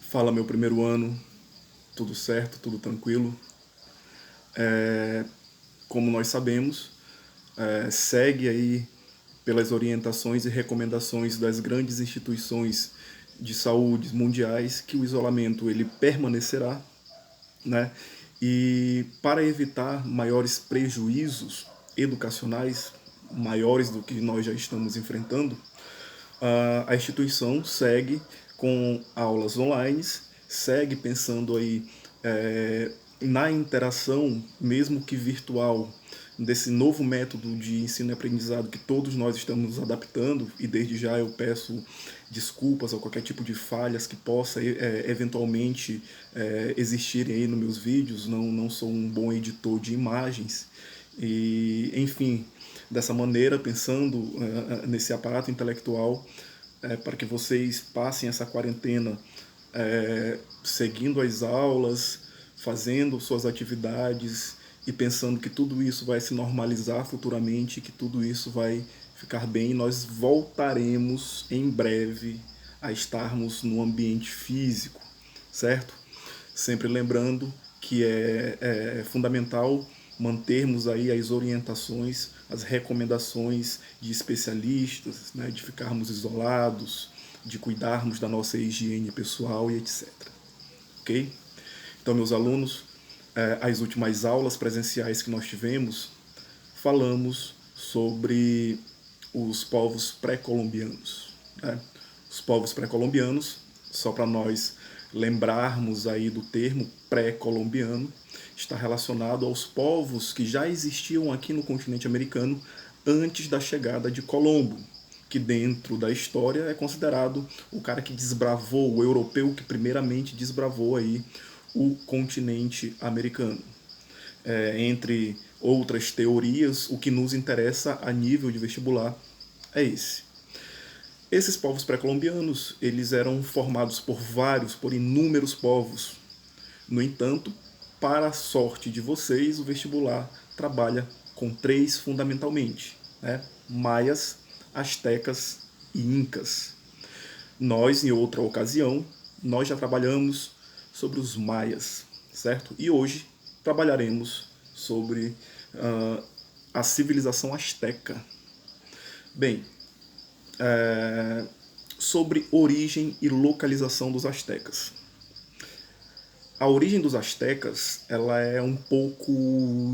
Fala, meu primeiro ano, tudo certo, tudo tranquilo. Como nós sabemos, segue aí pelas orientações e recomendações das grandes instituições de saúde mundiais que o isolamento ele permanecerá, né? E para evitar maiores prejuízos educacionais, maiores do que nós já estamos enfrentando, a instituição segue com aulas online, segue pensando aí na interação, mesmo que virtual, desse novo método de ensino e aprendizado que todos nós estamos nos adaptando, e desde já eu peço desculpas ou qualquer tipo de falhas que possa eventualmente existirem aí nos meus vídeos. Não sou um bom editor de imagens e, enfim, dessa maneira, pensando nesse aparato intelectual, para que vocês passem essa quarentena seguindo as aulas, fazendo suas atividades e pensando que tudo isso vai se normalizar futuramente, que tudo isso vai ficar bem. Nós voltaremos em breve a estarmos no ambiente físico, certo? Sempre lembrando que é fundamental mantermos aí as orientações, as recomendações de especialistas, né, de ficarmos isolados, de cuidarmos da nossa higiene pessoal e etc. Ok? Então, meus alunos, as últimas aulas presenciais que nós tivemos, falamos sobre os povos pré-colombianos, né? Os povos pré-colombianos, só para nós lembrarmos aí do termo pré-colombiano, está relacionado aos povos que já existiam aqui no continente americano antes da chegada de Colombo, que dentro da história é considerado o cara que desbravou, o europeu que primeiramente desbravou aí o continente americano. Entre outras teorias, o que nos interessa a nível de vestibular é esse. Esses povos pré-colombianos, eles eram formados por inúmeros povos. No entanto, para a sorte de vocês, o vestibular trabalha com três fundamentalmente, né? Maias, astecas e incas. Nós, em outra ocasião, nós já trabalhamos sobre os maias, certo? E hoje trabalharemos sobre a civilização asteca. Bem, sobre origem e localização dos astecas. A origem dos astecas ela é um pouco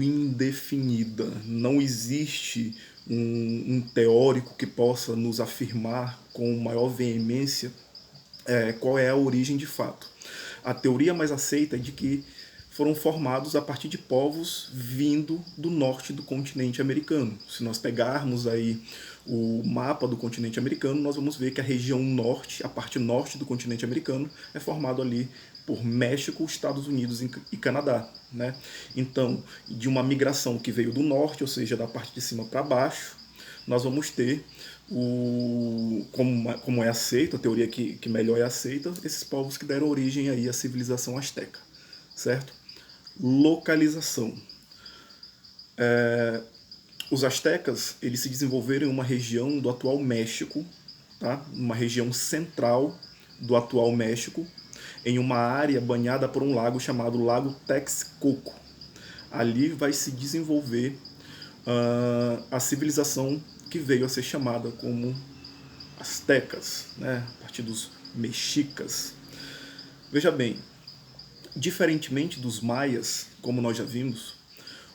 indefinida. Não existe um teórico que possa nos afirmar com maior veemência qual é a origem de fato. A teoria mais aceita é de que foram formados a partir de povos vindo do norte do continente americano. Se nós pegarmos aí o mapa do continente americano, nós vamos ver que a região norte, a parte norte do continente americano, é formado ali por México, Estados Unidos e Canadá, né? Então, de uma migração que veio do norte, ou seja, da parte de cima para baixo, nós vamos ter como é aceito, a teoria que melhor é aceita, esses povos que deram origem aí à civilização asteca, certo? Localização. Os astecas eles se desenvolveram em uma região do atual México, tá? Uma região central do atual México, em uma área banhada por um lago chamado Lago Texcoco. Ali vai se desenvolver a civilização que veio a ser chamada como astecas, né? A partir dos mexicas. Veja bem, diferentemente dos maias, como nós já vimos,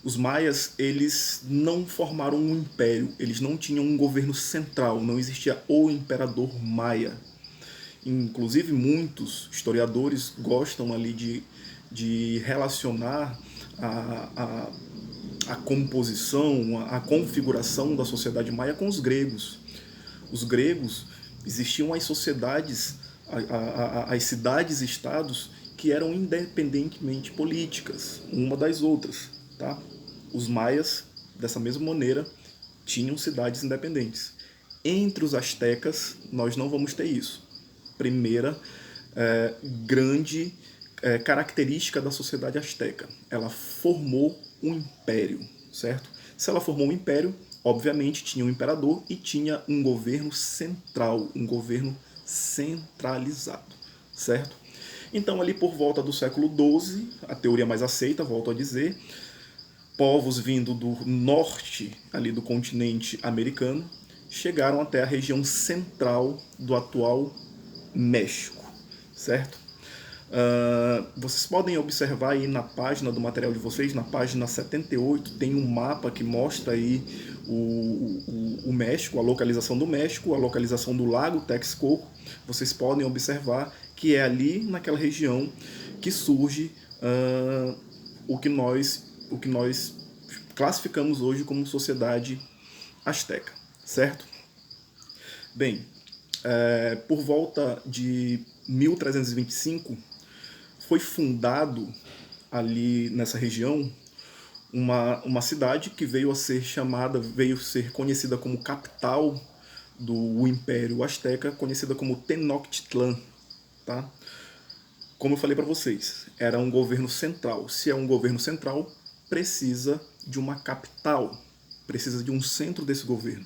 os maias eles não formaram um império, eles não tinham um governo central, não existia o imperador maia. Inclusive muitos historiadores gostam ali de relacionar a composição, a configuração da sociedade maia com os gregos. Os gregos, existiam as sociedades, as cidades-estados que eram independentemente políticas, uma das outras. Tá? Os maias, dessa mesma maneira, tinham cidades independentes. Entre os astecas, nós não vamos ter isso. Primeira grande característica da sociedade asteca. Ela formou um império, certo? Se ela formou um império, obviamente tinha um imperador e tinha um governo central, um governo centralizado, certo? Então, ali por volta do século XII, a teoria mais aceita, volto a dizer, povos vindo do norte ali do continente americano chegaram até a região central do atual México, certo? Vocês podem observar aí na página do material de vocês, na página 78, tem um mapa que mostra aí o México, a localização do México, a localização do Lago Texcoco. Vocês podem observar que é ali naquela região que surge o que nós classificamos hoje como sociedade asteca, certo? Bem, por volta de 1325, foi fundado ali nessa região uma cidade que veio a ser conhecida como capital do Império Azteca, conhecida como Tenochtitlan, tá? Como eu falei para vocês, era um governo central. Se é um governo central, precisa de uma capital, precisa de um centro desse governo.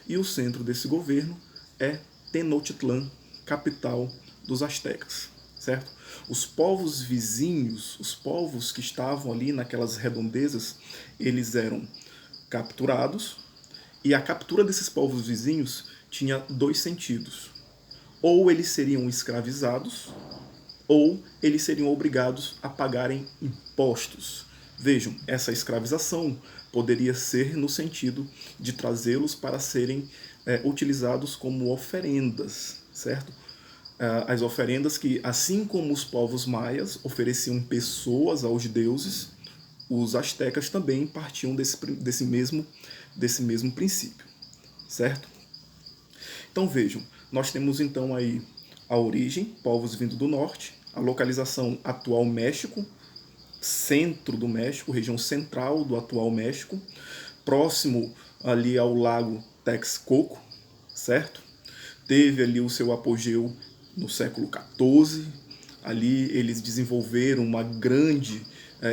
E o centro desse governo é Tenochtitlan, capital dos astecas, certo? Os povos vizinhos, os povos que estavam ali naquelas redondezas, eles eram capturados, e a captura desses povos vizinhos tinha dois sentidos. Ou eles seriam escravizados, ou eles seriam obrigados a pagarem impostos. Vejam, essa escravização poderia ser no sentido de trazê-los para serem utilizados como oferendas, certo? As oferendas que, assim como os povos maias ofereciam pessoas aos deuses, os astecas também partiam desse mesmo princípio, certo? Então vejam, nós temos então aí a origem, povos vindo do norte, a localização atual México, centro do México, região central do atual México, próximo ali ao lago Texcoco, certo? Teve ali o seu apogeu no século XIV, ali eles desenvolveram uma grande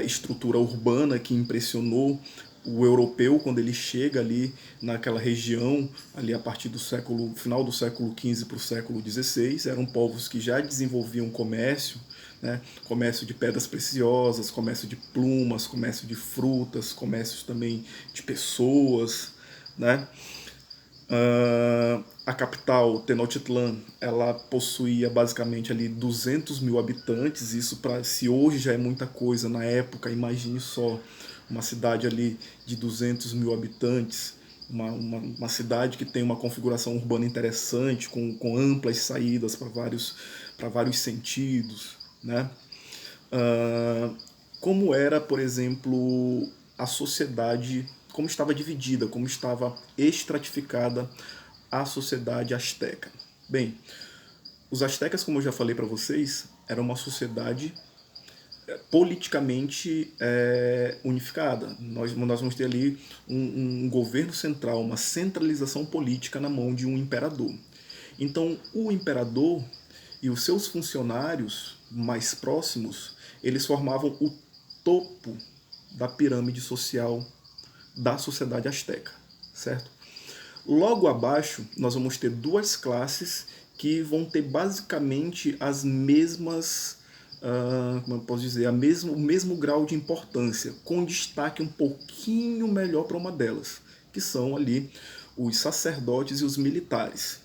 estrutura urbana que impressionou o europeu quando ele chega ali naquela região, ali a partir do final do século XV para o século XVI. Eram povos que já desenvolviam comércio, né? Comércio de pedras preciosas, comércio de plumas, comércio de frutas, comércio também de pessoas, né? A capital, Tenochtitlan, ela possuía basicamente ali 200 mil habitantes. Isso, se hoje já é muita coisa, na época, imagine só, uma cidade ali de 200 mil habitantes, uma cidade que tem uma configuração urbana interessante, com amplas saídas para vários sentidos, né? Como era, por exemplo, a sociedade, como estava dividida, como estava estratificada a sociedade asteca. Bem, os astecas, como eu já falei para vocês, era uma sociedade politicamente unificada. Nós vamos ter ali um governo central, uma centralização política na mão de um imperador. Então, o imperador e os seus funcionários mais próximos, eles formavam o topo da pirâmide social da sociedade asteca, certo? Logo abaixo, nós vamos ter duas classes que vão ter basicamente as mesmas, como eu posso dizer, o mesmo grau de importância, com destaque um pouquinho melhor para uma delas, que são ali os sacerdotes e os militares.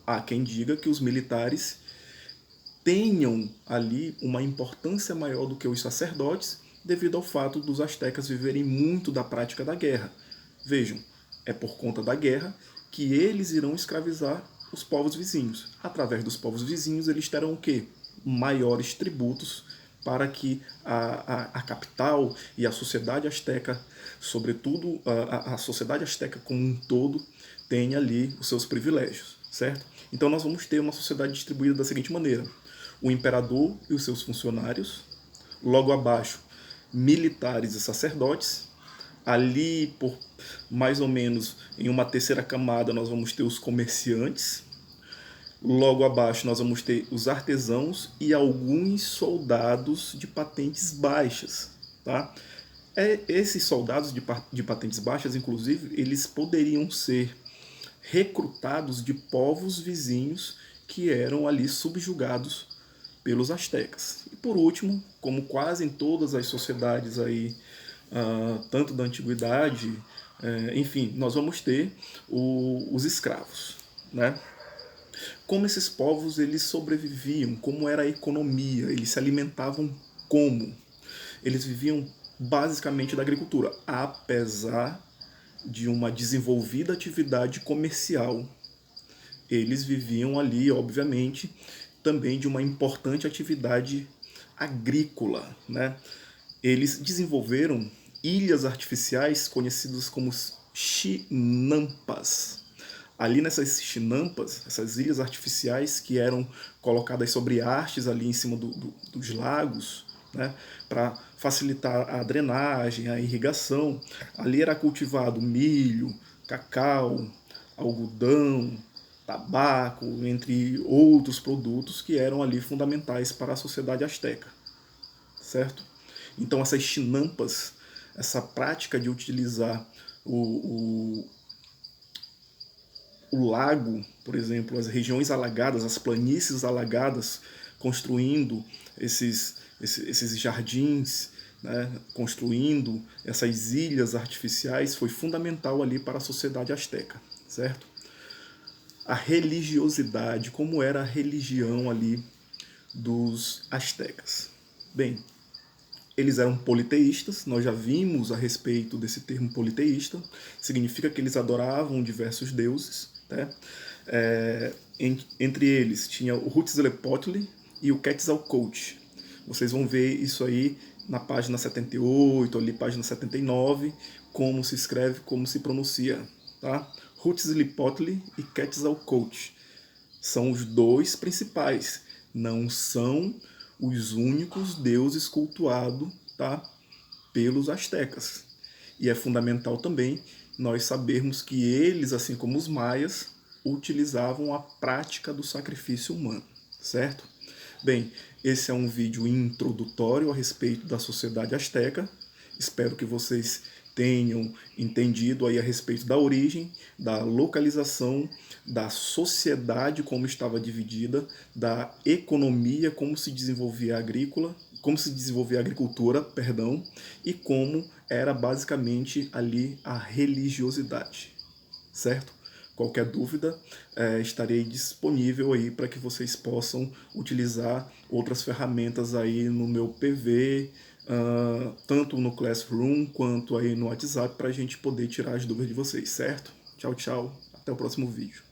Há quem diga que os militares tenham ali uma importância maior do que os sacerdotes, devido ao fato dos astecas viverem muito da prática da guerra. Vejam, é por conta da guerra que eles irão escravizar os povos vizinhos. Através dos povos vizinhos, eles terão o quê? Maiores tributos para que a capital e a sociedade asteca, sobretudo a sociedade asteca como um todo, tenha ali os seus privilégios, certo? Então nós vamos ter uma sociedade distribuída da seguinte maneira: o imperador e os seus funcionários, logo abaixo, militares e sacerdotes. Ali, por mais ou menos em uma terceira camada, nós vamos ter os comerciantes. Logo abaixo, nós vamos ter os artesãos e alguns soldados de patentes baixas, tá? Esses soldados de patentes baixas, inclusive, eles poderiam ser recrutados de povos vizinhos que eram ali subjugados pelos astecas. E por último, como quase em todas as sociedades aí, tanto da antiguidade, enfim, nós vamos ter os escravos, né? Como esses povos eles sobreviviam, como era a economia, eles se alimentavam como? Eles viviam basicamente da agricultura, apesar de uma desenvolvida atividade comercial. Eles viviam ali, obviamente, também de uma importante atividade agrícola, né? Eles desenvolveram ilhas artificiais conhecidas como chinampas. Ali nessas chinampas, essas ilhas artificiais que eram colocadas sobre hastes ali em cima dos lagos, né, para facilitar a drenagem, a irrigação. Ali era cultivado milho, cacau, algodão, tabaco, entre outros produtos que eram ali fundamentais para a sociedade asteca, certo? Então essas chinampas, essa prática de utilizar o lago, por exemplo, as regiões alagadas, as planícies alagadas, construindo esses jardins, né, construindo essas ilhas artificiais, foi fundamental ali para a sociedade asteca, certo? A religiosidade, como era a religião ali dos astecas. Bem, eles eram politeístas, nós já vimos a respeito desse termo politeísta, significa que eles adoravam diversos deuses, né? Entre eles tinha o Huitzilopochtli e o Quetzalcoatl. Vocês vão ver isso aí na página 78, ali página 79, como se escreve, como se pronuncia, tá? Huitzilopochtli e Quetzalcoatl são os dois principais, não são os únicos deuses cultuados, tá, pelos astecas. E é fundamental também nós sabermos que eles, assim como os maias, utilizavam a prática do sacrifício humano, certo? Bem, esse é um vídeo introdutório a respeito da sociedade asteca. Espero que vocês tenham entendido aí a respeito da origem, da localização, da sociedade como estava dividida, da economia como se desenvolvia a agricultura, perdão, e como era basicamente ali a religiosidade, certo? Qualquer dúvida, estarei disponível aí para que vocês possam utilizar outras ferramentas aí no meu PV, tanto no Classroom quanto aí no WhatsApp, para a gente poder tirar as dúvidas de vocês, certo? Tchau, tchau. Até o próximo vídeo.